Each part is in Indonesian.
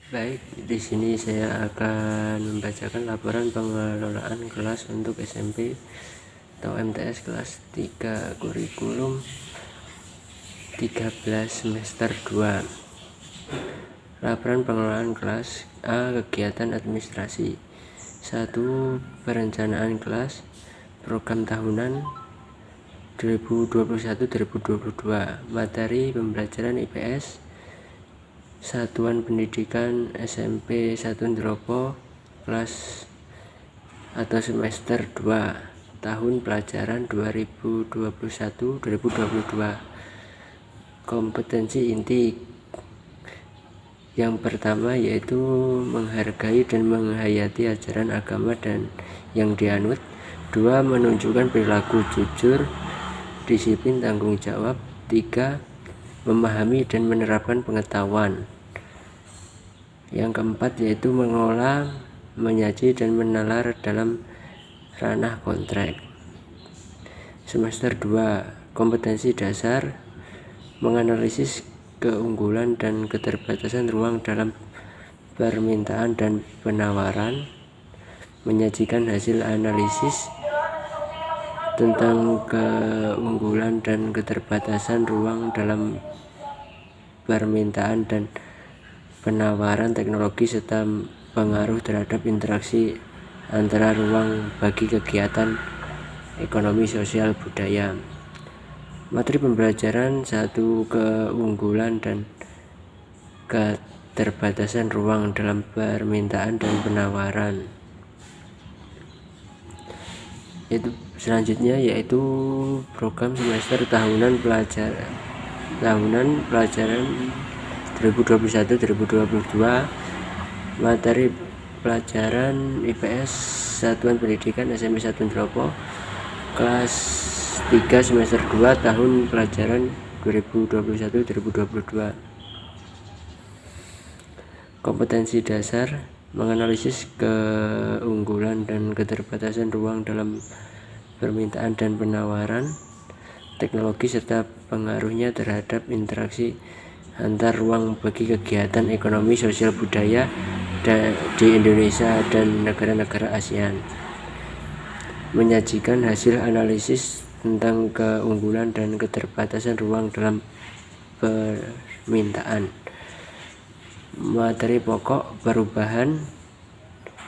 Baik, di sini saya akan membacakan laporan pengelolaan kelas untuk SMP atau MTS kelas 3 kurikulum 13 semester 2. Laporan pengelolaan kelas A. Kegiatan administrasi 1. Perencanaan kelas program tahunan 2021-2022. Materi pembelajaran IPS Satuan Pendidikan SMP 1 Ndropo kelas atau semester 2 tahun pelajaran 2021-2022. Kompetensi inti yang pertama yaitu menghargai dan menghayati ajaran agama dan yang dianut. 2. Menunjukkan perilaku jujur, disiplin, tanggung jawab. 3. Memahami dan menerapkan pengetahuan. Yang keempat yaitu mengolah, menyaji dan menalar dalam ranah kontrak. Semester 2. Kompetensi dasar, menganalisis keunggulan dan keterbatasan ruang dalam permintaan dan penawaran, menyajikan hasil analisis tentang keunggulan dan keterbatasan ruang dalam permintaan dan penawaran teknologi serta pengaruh terhadap interaksi antara ruang bagi kegiatan ekonomi sosial budaya. Materi pembelajaran 1. Keunggulan dan keterbatasan ruang dalam permintaan dan penawaran. Selanjutnya yaitu program semester tahunan pelajaran 2021-2022. Materi pelajaran IPS Satuan Pendidikan SMP 1 Ndropo kelas 3 semester 2 tahun pelajaran 2021-2022. Kompetensi dasar, menganalisis keunggulan dan keterbatasan ruang dalam permintaan dan penawaran teknologi serta pengaruhnya terhadap interaksi antar ruang bagi kegiatan ekonomi sosial budaya di Indonesia dan negara-negara ASEAN. Menyajikan hasil analisis tentang keunggulan dan keterbatasan ruang dalam permintaan. Materi pokok, perubahan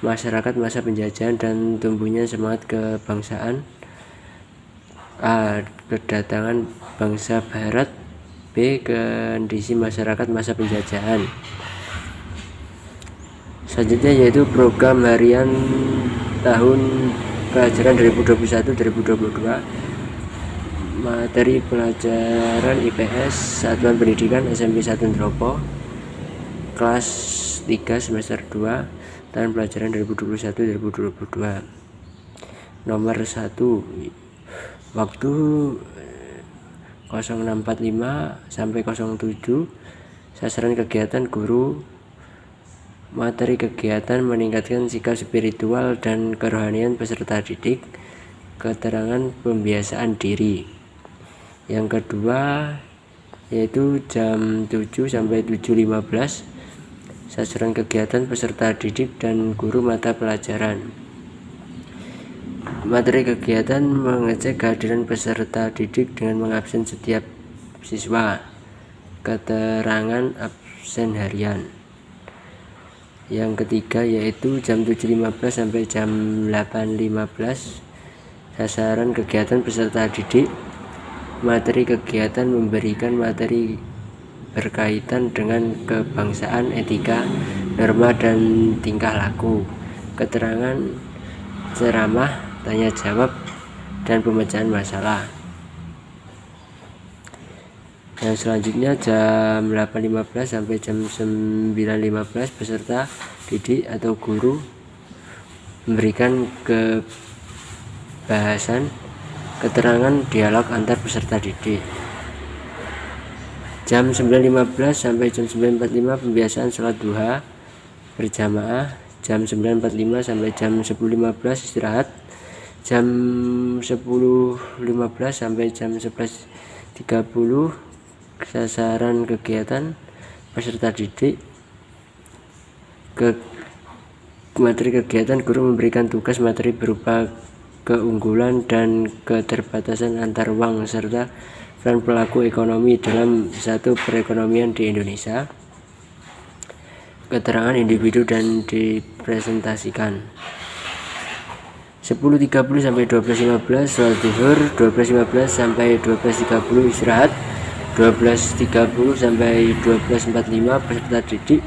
masyarakat masa penjajahan dan tumbuhnya semangat kebangsaan. A. Kedatangan bangsa Barat. B. Kondisi masyarakat masa penjajahan. Selanjutnya yaitu program harian tahun pelajaran 2021-2022. Materi pelajaran IPS Satuan Pendidikan SMP 1 Ndropo kelas 3 semester 2 tahun pelajaran 2021-2022. Nomor 1. Waktu 06.45 sampai 07. Sasaran kegiatan guru. Materi kegiatan meningkatkan sikap spiritual dan kerohanian peserta didik. Keterangan pembiasaan diri. Yang kedua yaitu jam 7 sampai 7.15. Sasaran kegiatan peserta didik dan guru mata pelajaran. Materi kegiatan mengecek kehadiran peserta didik dengan mengabsen setiap siswa. Keterangan absen harian. Yang ketiga yaitu jam 7.15 sampai jam 8.15. Sasaran kegiatan peserta didik. Materi kegiatan memberikan materi berkaitan dengan kebangsaan, etika, norma dan tingkah laku. Keterangan ceramah, tanya jawab, dan pemecahan masalah. Dan selanjutnya jam 8.15 sampai jam 9.15 peserta didik atau guru memberikan kebahasan, keterangan dialog antar peserta didik. Jam 9.15 sampai jam 9.45 pembiasaan sholat duha berjamaah. Jam 9.45 sampai jam 10.15 istirahat. Jam 10.15 sampai jam 11.30 sasaran kegiatan peserta didik. Materi kegiatan, guru memberikan tugas materi berupa keunggulan dan keterbatasan antar uang serta peran pelaku ekonomi dalam satu perekonomian di Indonesia. Keterangan individu dan dipresentasikan. 10.30 sampai 12.15 sholat zuhur, 12.15 sampai 12.30 istirahat, 12.30 sampai 12.45 peserta didik.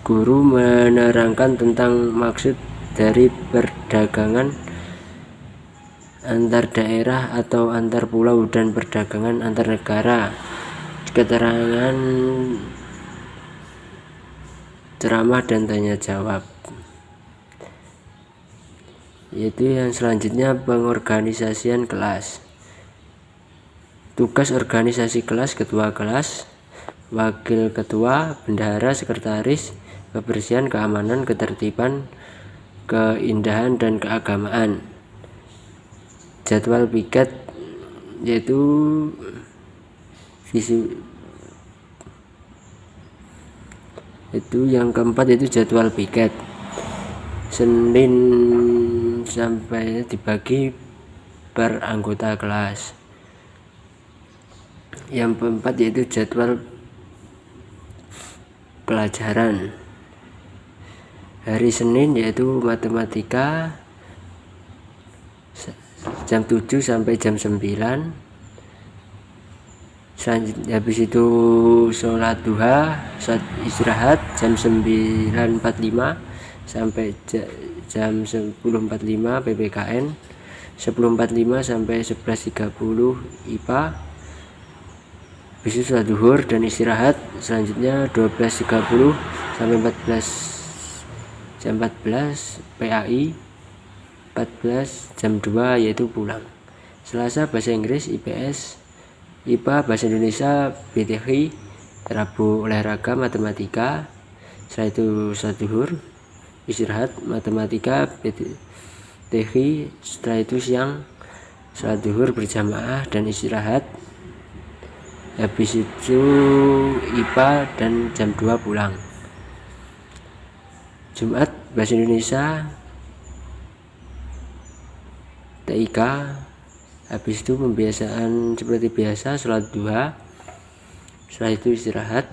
Guru menerangkan tentang maksud dari perdagangan antar daerah atau antar pulau dan perdagangan antar negara. Keterangan ceramah dan tanya jawab. Yaitu yang selanjutnya pengorganisasian kelas. Tugas organisasi kelas: ketua kelas, wakil ketua, bendahara, sekretaris, kebersihan, keamanan, ketertiban, keindahan, dan keagamaan. Jadwal piket yaitu yang keempat yaitu jadwal piket. Senin sampai dibagi per anggota kelas. Yang keempat yaitu jadwal pelajaran. Hari Senin yaitu matematika jam 7 sampai jam 9. Selanjutnya habis itu sholat duha, sholat istirahat jam 9.45 sampai jam 10.45 PPKN, 10.45 sampai 11.30 IPA. Habis itu sholat duhur dan istirahat. Selanjutnya 12.30 sampai 14 jam 14 PAI, 14 jam 2 yaitu pulang. Selasa bahasa Inggris, IPS, IPA, bahasa Indonesia, BTH. Rabu olahraga, matematika. Setelah itu sholat duhur, istirahat, matematika, BTH. Setelah itu siang sholat duhur berjamaah dan istirahat. Habis itu IPA dan jam 2 pulang. Jumat bahasa Indonesia, TIK. Habis itu pembiasaan seperti biasa, sholat duha. Setelah itu istirahat.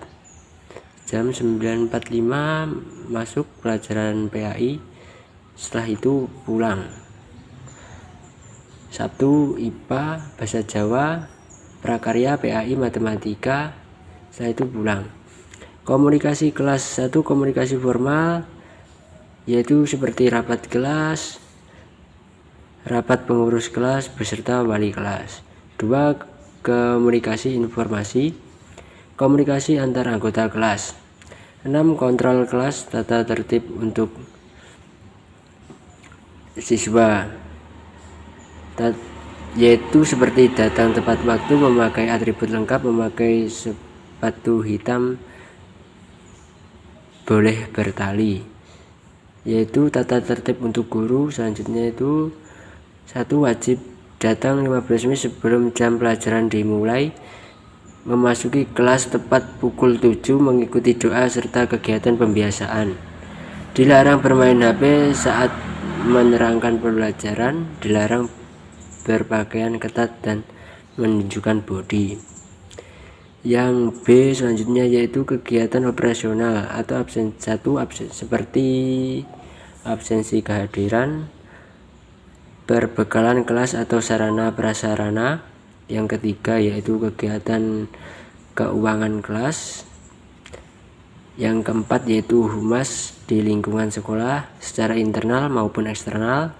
Jam 9.45 masuk pelajaran PAI. Setelah itu pulang. Sabtu IPA, bahasa Jawa, prakarya, PAI, matematika. Setelah itu pulang. Komunikasi kelas 1, komunikasi formal, yaitu seperti rapat kelas, rapat pengurus kelas beserta wali kelas. 2. Komunikasi informasi, komunikasi antar anggota kelas. 6. Kontrol kelas, tata tertib untuk siswa, yaitu seperti datang tepat waktu, memakai atribut lengkap, memakai sepatu hitam, boleh bertali. Yaitu tata tertib untuk guru. Selanjutnya itu 1. Wajib datang 15 menit sebelum jam pelajaran dimulai, memasuki kelas tepat pukul 7, mengikuti doa serta kegiatan pembiasaan. Dilarang bermain HP saat menerangkan pelajaran, dilarang berpakaian ketat dan menunjukkan bodi. Yang B selanjutnya yaitu kegiatan operasional atau absen 1 seperti absensi kehadiran, perbekalan kelas atau sarana prasarana. Yang ketiga yaitu kegiatan keuangan kelas. Yang keempat yaitu humas di lingkungan sekolah secara internal maupun eksternal.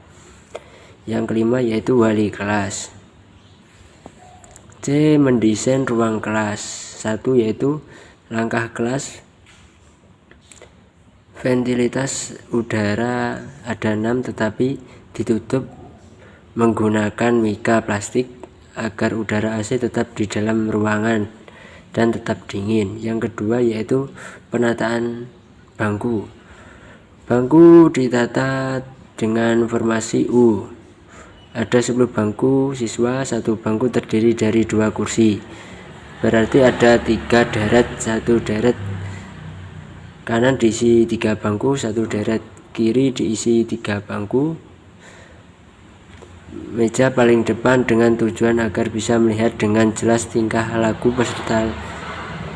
Yang kelima yaitu wali kelas. C. Mendesain ruang kelas. 1. Yaitu langkah kelas, ventilitas udara ada 6 tetapi ditutup menggunakan mika plastik agar udara AC tetap di dalam ruangan dan tetap dingin. Yang kedua yaitu penataan bangku. Bangku ditata dengan formasi U. Ada 10 bangku siswa, 1 bangku terdiri dari 2 kursi. Berarti ada 3 deret, 1 deret kanan diisi 3 bangku, 1 deret kiri diisi 3 bangku. Meja paling depan dengan tujuan agar bisa melihat dengan jelas tingkah laku peserta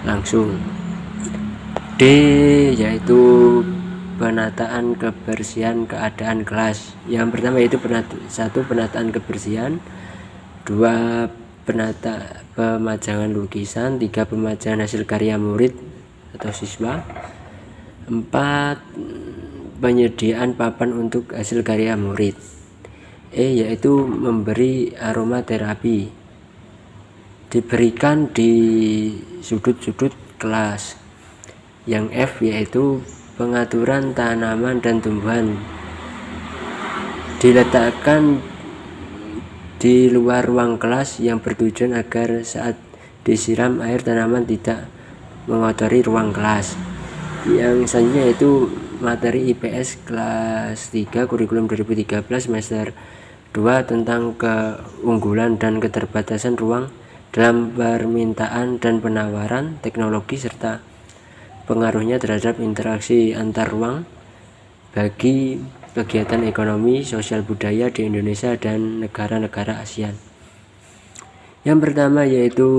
langsung. D yaitu penataan kebersihan keadaan kelas. Yang pertama yaitu penataan kebersihan, 2 pemajangan lukisan, 3 pemajangan hasil karya murid atau siswa, 4 penyediaan papan untuk hasil karya murid. E yaitu memberi aromaterapi, diberikan di sudut-sudut kelas. Yang F yaitu pengaturan tanaman dan tumbuhan, diletakkan di luar ruang kelas yang bertujuan agar saat disiram air tanaman tidak mengotori ruang kelas. Yang selanjutnya yaitu materi IPS kelas 3 kurikulum 2013 semester 2 tentang keunggulan dan keterbatasan ruang dalam permintaan dan penawaran teknologi serta pengaruhnya terhadap interaksi antar ruang bagi kegiatan ekonomi sosial budaya di Indonesia dan negara-negara ASEAN. Yang pertama yaitu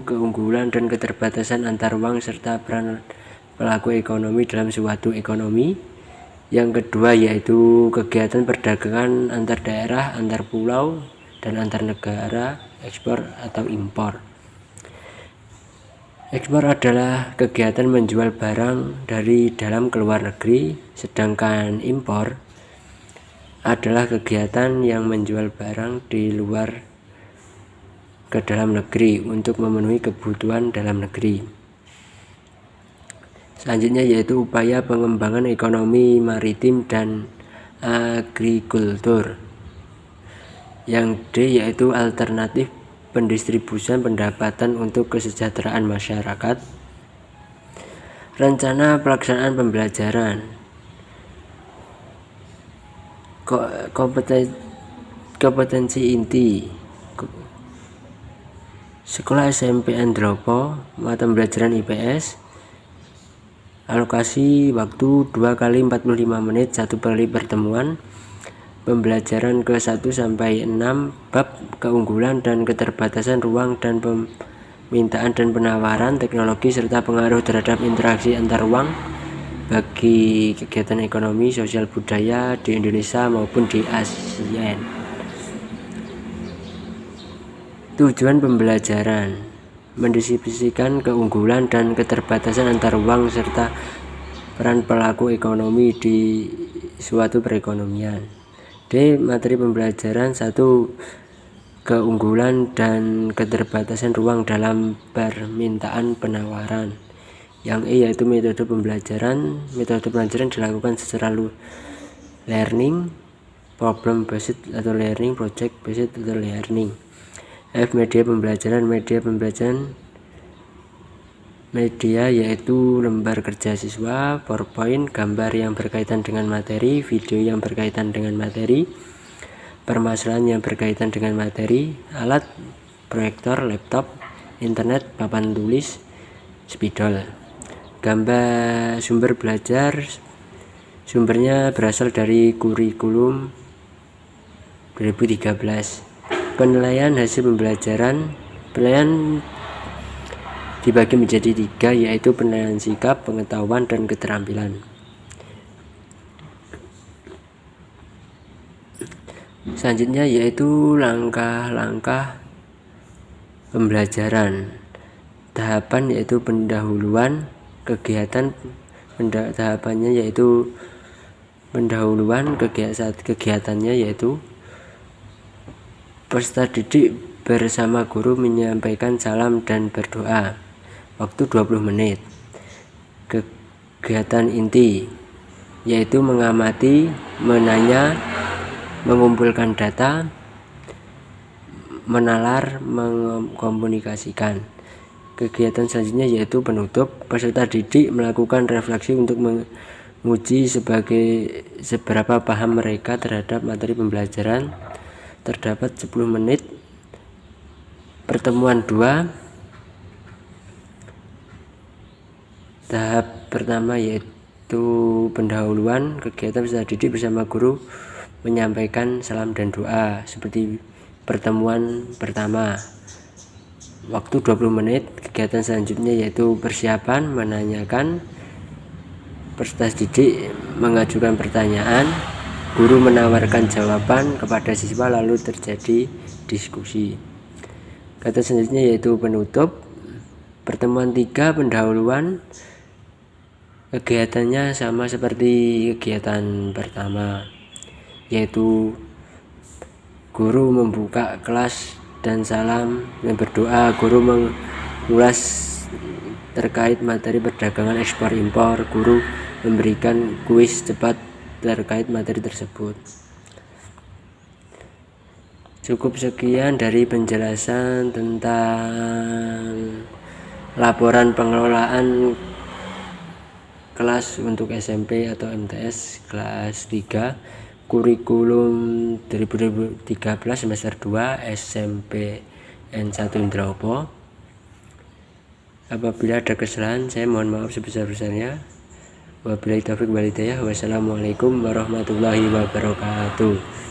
keunggulan dan keterbatasan antar ruang serta peran pelaku ekonomi dalam suatu ekonomi. Yang kedua yaitu kegiatan perdagangan antar daerah, antar pulau, dan antar negara, ekspor atau impor. Ekspor adalah kegiatan menjual barang dari dalam ke luar negeri, sedangkan impor adalah kegiatan yang menjual barang di luar ke dalam negeri untuk memenuhi kebutuhan dalam negeri. Selanjutnya yaitu upaya pengembangan ekonomi maritim dan agrikultur. Yang D yaitu alternatif pendistribusian pendapatan untuk kesejahteraan masyarakat. Rencana pelaksanaan pembelajaran, kompetensi inti sekolah SMP Andropo, mata pembelajaran IPS, alokasi waktu 2 kali 45 menit 1 kali pertemuan. Pembelajaran ke-1 sampai 6 bab keunggulan dan keterbatasan ruang dan permintaan dan penawaran teknologi serta pengaruh terhadap interaksi antar ruang bagi kegiatan ekonomi sosial budaya di Indonesia maupun di ASEAN. Tujuan pembelajaran mendiskusikan keunggulan dan keterbatasan antar ruang serta peran pelaku ekonomi di suatu perekonomian. D. Materi pembelajaran 1. Keunggulan dan keterbatasan ruang dalam permintaan penawaran. Yang E yaitu metode pembelajaran. Metode pembelajaran dilakukan secara learning, problem based atau learning, project based atau learning. F. Media pembelajaran. Media yaitu lembar kerja siswa, PowerPoint, gambar yang berkaitan dengan materi, video yang berkaitan dengan materi, permasalahan yang berkaitan dengan materi, alat, proyektor, laptop, internet, papan tulis, spidol. Gambar sumber belajar, sumbernya berasal dari kurikulum 2013. Penilaian hasil pembelajaran, penilaian dibagi menjadi 3 yaitu penilaian sikap, pengetahuan, dan keterampilan. Selanjutnya yaitu langkah-langkah pembelajaran. Tahapan yaitu pendahuluan kegiatan, tahapannya yaitu pendahuluan kegiatannya yaitu peserta didik bersama guru menyampaikan salam dan berdoa. Waktu 20 menit. Kegiatan inti yaitu mengamati, menanya, mengumpulkan data, menalar, mengkomunikasikan. Kegiatan selanjutnya yaitu penutup. Peserta didik melakukan refleksi untuk menguji seberapa paham mereka terhadap materi pembelajaran. Terdapat 10 menit. Pertemuan 2. Tahap pertama yaitu pendahuluan kegiatan peserta didik bersama guru menyampaikan salam dan doa seperti pertemuan pertama. Waktu 20 menit. Kegiatan selanjutnya yaitu persiapan menanyakan, peserta didik mengajukan pertanyaan, guru menawarkan jawaban kepada siswa lalu terjadi diskusi. Kegiatan selanjutnya yaitu penutup. Pertemuan 3 pendahuluan. Kegiatannya sama seperti kegiatan pertama, yaitu guru membuka kelas dan salam dan berdoa. Guru mengulas terkait materi perdagangan ekspor impor. Guru memberikan kuis cepat terkait materi tersebut. Cukup sekian dari penjelasan tentang laporan pengelolaan kelas untuk SMP atau MTS kelas 3 kurikulum 2013 semester 2 SMP N1 Indraopo. Apabila ada kesalahan saya mohon maaf sebesar-besarnya. Wabillahi taufiq wal hidayah. Wassalamualaikum warahmatullahi wabarakatuh.